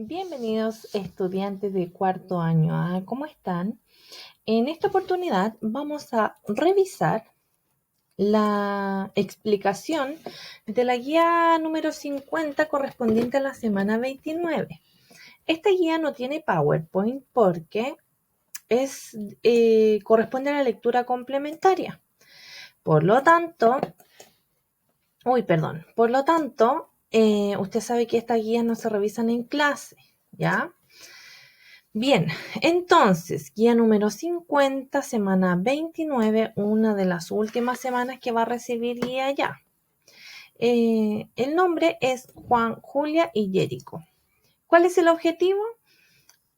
Bienvenidos estudiantes de cuarto año A, ¿cómo están? En esta oportunidad vamos a revisar la explicación de la guía número 50 correspondiente a la semana 29. Esta guía no tiene PowerPoint porque corresponde a la lectura complementaria. Por lo tanto, usted sabe que estas guías no se revisan en clase, ¿ya? Bien, entonces, guía número 50, semana 29, una de las últimas semanas que va a recibir guía ya. El nombre es Juan, Julia y Jerico. ¿Cuál es el objetivo?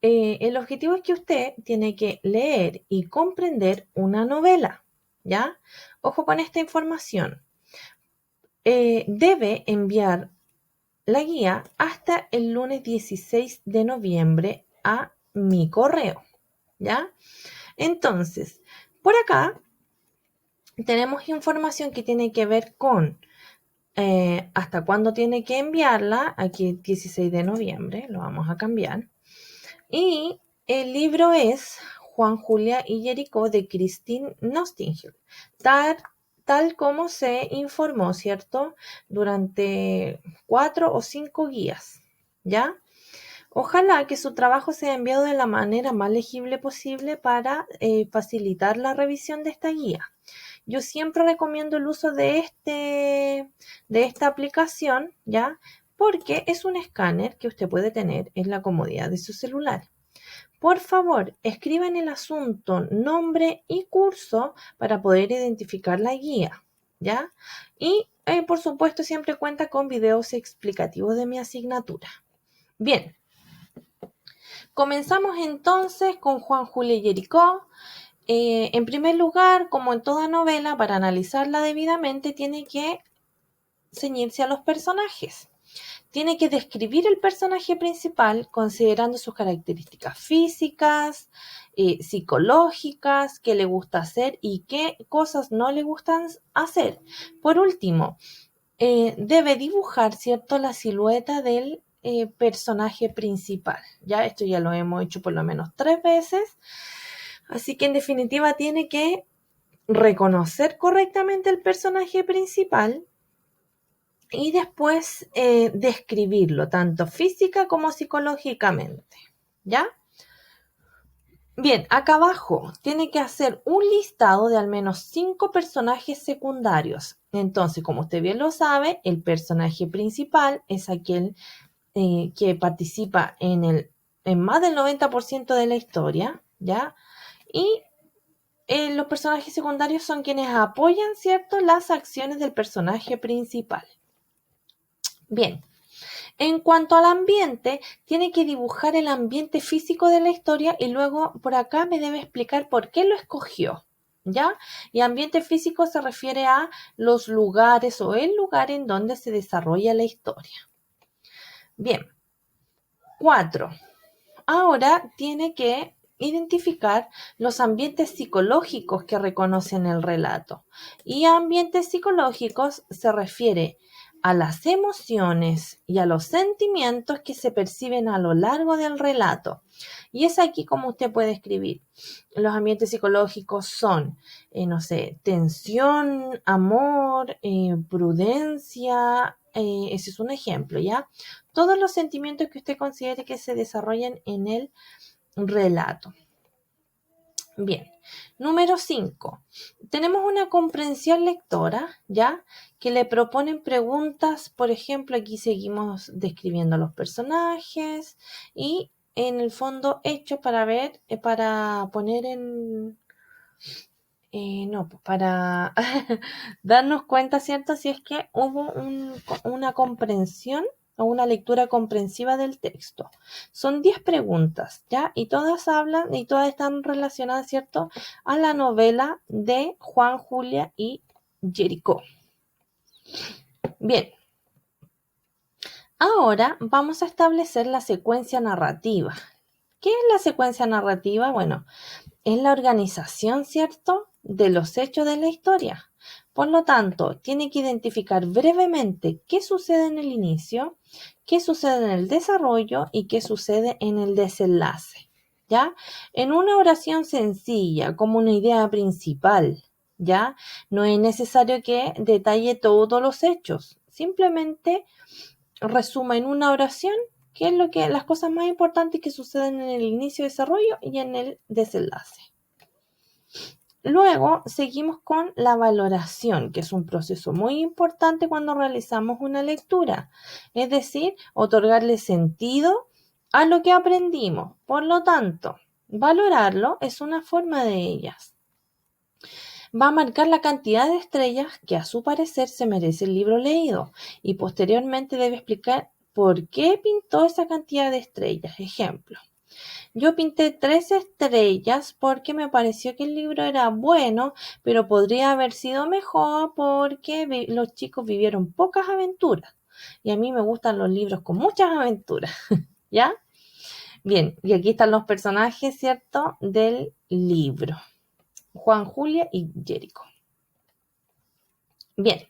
El objetivo es que usted tiene que leer y comprender una novela, ¿ya? Ojo con esta información. Debe enviar la guía hasta el lunes 16 de noviembre a mi correo, ¿ya? Entonces, por acá tenemos información que tiene que ver con hasta cuándo tiene que enviarla. Aquí 16 de noviembre, lo vamos a cambiar. Y el libro es Juan, Julia y Jerico de Christine Nostingel. Tal como se informó, ¿cierto? Durante 4 o 5 guías, ¿ya? Ojalá que su trabajo sea enviado de la manera más legible posible para facilitar la revisión de esta guía. Yo siempre recomiendo el uso de esta aplicación, ¿ya? Porque es un escáner que usted puede tener en la comodidad de su celular. Por favor, escriba en el asunto nombre y curso para poder identificar la guía, ¿ya? Y, por supuesto, siempre cuenta con videos explicativos de mi asignatura. Bien. Comenzamos entonces con Juan, Julia y Jerico. En primer lugar, como en toda novela, para analizarla debidamente, tiene que ceñirse a los personajes. Tiene que describir el personaje principal considerando sus características físicas, psicológicas, qué le gusta hacer y qué cosas no le gustan hacer. Por último, debe dibujar, ¿cierto?, la silueta del personaje principal. Ya esto ya lo hemos hecho por lo menos 3 veces. Así que en definitiva tiene que reconocer correctamente el personaje principal y después describirlo tanto física como psicológicamente. ¿Ya? Bien, acá abajo tiene que hacer un listado de al menos 5 personajes secundarios. Entonces, como usted bien lo sabe, el personaje principal es aquel que participa en más del 90% de la historia, ¿ya? Y los personajes secundarios son quienes apoyan, ¿cierto?, las acciones del personaje principal. Bien. En cuanto al ambiente, tiene que dibujar el ambiente físico de la historia y luego por acá me debe explicar por qué lo escogió, ¿ya? Y ambiente físico se refiere a los lugares o el lugar en donde se desarrolla la historia. Bien. 4. Ahora tiene que identificar los ambientes psicológicos que reconocen el relato. Y a ambientes psicológicos se refiere a las emociones y a los sentimientos que se perciben a lo largo del relato. Y es aquí como usted puede escribir. Los ambientes psicológicos son, tensión, amor, prudencia. Ese es un ejemplo, ¿ya? Todos los sentimientos que usted considere que se desarrollan en el relato. Bien, número 5. Tenemos una comprensión lectora, ¿ya? Que le proponen preguntas, por ejemplo, aquí seguimos describiendo los personajes y en el fondo hechos para ver, para poner para darnos cuenta, ¿cierto? Si es que hubo una comprensión o una lectura comprensiva del texto. Son 10 preguntas, ¿ya? Y todas hablan y todas están relacionadas, ¿cierto?, a la novela de Juan, Julia y Jerico. Bien. Ahora vamos a establecer la secuencia narrativa. ¿Qué es la secuencia narrativa? Bueno, es la organización, ¿cierto?, de los hechos de la historia. Por lo tanto, tiene que identificar brevemente qué sucede en el inicio, qué sucede en el desarrollo y qué sucede en el desenlace. ¿Ya? En una oración sencilla, como una idea principal, ¿ya? No es necesario que detalle todos los hechos. Simplemente resuma en una oración qué es las cosas más importantes que suceden en el inicio, desarrollo y en el desenlace. Luego seguimos con la valoración, que es un proceso muy importante cuando realizamos una lectura, es decir, otorgarle sentido a lo que aprendimos. Por lo tanto, valorarlo es una forma de ellas. Va a marcar la cantidad de estrellas que a su parecer se merece el libro leído y posteriormente debe explicar por qué pintó esa cantidad de estrellas. Ejemplo. Yo pinté 3 estrellas porque me pareció que el libro era bueno, pero podría haber sido mejor porque los chicos vivieron pocas aventuras. Y a mí me gustan los libros con muchas aventuras, ¿ya? Bien, y aquí están los personajes, ¿cierto? Del libro. Juan, Julia y Jerico. Bien.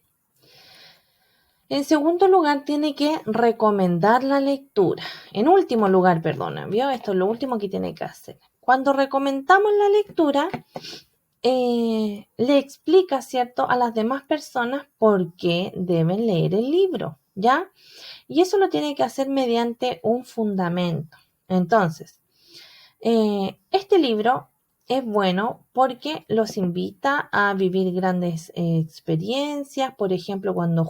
En segundo lugar, tiene que recomendar la lectura. En último lugar, perdona, ¿vio? Esto es lo último que tiene que hacer. Cuando recomendamos la lectura, le explica, ¿cierto?, a las demás personas por qué deben leer el libro, ¿ya? Y eso lo tiene que hacer mediante un fundamento. Entonces, este libro es bueno porque los invita a vivir grandes experiencias. Por ejemplo, cuando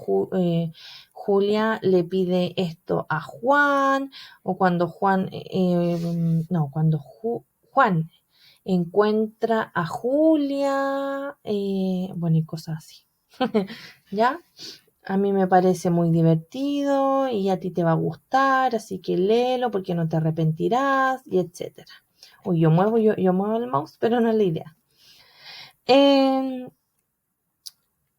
Julia le pide esto a Juan, o cuando Juan encuentra a Julia, bueno, y cosas así. ¿Ya? A mí me parece muy divertido y a ti te va a gustar, así que léelo porque no te arrepentirás, y etcétera. Uy, yo muevo el mouse, pero no es la idea.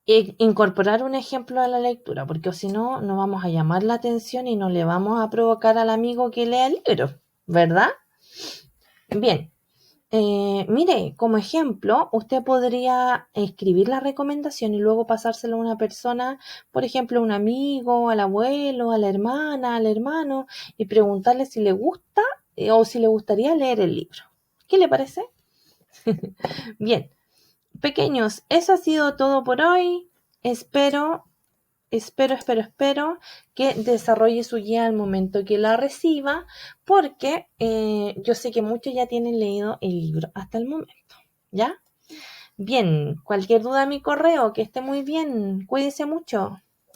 Incorporar un ejemplo a la lectura, porque si no, no vamos a llamar la atención y no le vamos a provocar al amigo que lea el libro, ¿verdad? Bien. Mire, como ejemplo, usted podría escribir la recomendación y luego pasárselo a una persona, por ejemplo, a un amigo, al abuelo, a la hermana, al hermano, y preguntarle si le gusta o si le gustaría leer el libro. ¿Qué le parece? Bien, pequeños, eso ha sido todo por hoy. Espero que desarrolle su guía al momento que la reciba, porque yo sé que muchos ya tienen leído el libro hasta el momento, ¿ya? Bien, cualquier duda a mi correo, que esté muy bien, cuídense mucho.